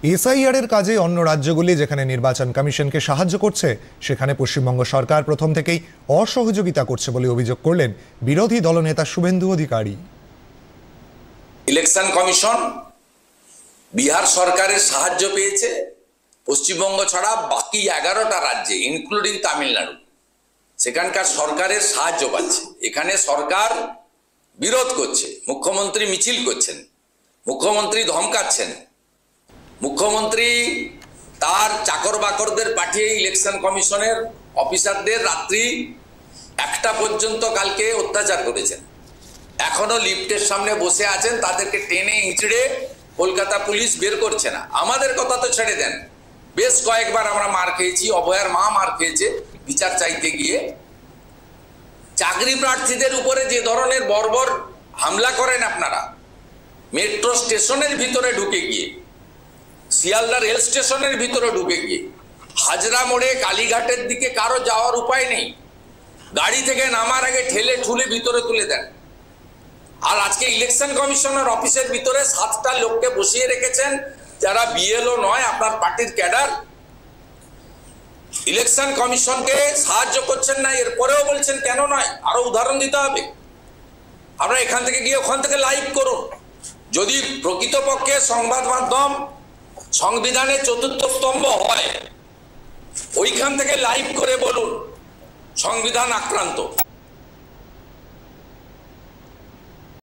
SIR এর কাজে অন্য রাজ্যগুলি যেখানে নির্বাচন কমিশনকে সাহায্য করছে সেখানে পশ্চিমবঙ্গ সরকার প্রথম থেকেই অসহযোগিতা করছে বলে অভিযোগ করলেন বিরোধী দলনেতা শুভেন্দু অধিকারী। ইলেকশন কমিশন বিহার সরকারের সাহায্য পেয়েছে, পশ্চিমবঙ্গ ছাড়া বাকি 11টা রাজ্যে ইনক্লুডিং তামিলনাড়ু সেখানকার সরকারের সাহায্য পাচ্ছে। এখানে সরকার বিরোধ করছে, মুখ্যমন্ত্রী মিছিল করছেন, মুখ্যমন্ত্রী ধমকাচ্ছেন, মুখ্যমন্ত্রী তার চাকর বাকরদের পাঠিয়ে ইলেকশন কমিশনের অফিসারদের রাত্রি 1টা পর্যন্ত কালকে অত্যাচার করেছেন। এখনো লিফটের সামনে বসে আছেন, তাদেরকে টেনে হিঁচড়ে কলকাতা পুলিশ বের করছে না। আমাদের কথা তো ছেড়ে দেন, বেশ কয়েকবার আমরা মার খেয়েছি, অভয়ার মা মার খেয়েছে বিচার চাইতে গিয়ে। চাকরি প্রার্থীদের উপরে যে ধরনের বর্বর হামলা করেন আপনারা, মেট্রো স্টেশনের ভিতরে ঢুকে গিয়ে, শিয়ালদা রেল স্টেশনের ভিতরে ঢুকে গিয়ে, হাজরা মোড়ে কালীঘাটের দিকে কারো যাওয়ার উপায় নেই, গাড়ি থেকে নামার আগে ঠেলে ঠুলে ভিতরে তুলে দেন। আর আজকে ইলেকশন কমিশনের অফিসের ভিতরে 7টা লোককে বসিয়ে রেখেছেন যারা বিএলও নয়, আপনার পার্টির ক্যাডার। ইলেকশন কমিশনকে সাহায্য করছেন না, এরপরেও বলছেন কেন নয়, আরো উদাহরণ দিতে হবে। আমরা এখান থেকে গিয়ে ওখান থেকে লাইভ করুন। যদি প্রকৃতপক্ষে সংবাদ মাধ্যম সংবিধানের 4র্থ স্তম্ভ হয়, ওইখান থেকে লাইভ করে বলুন সংবিধান আক্রান্ত।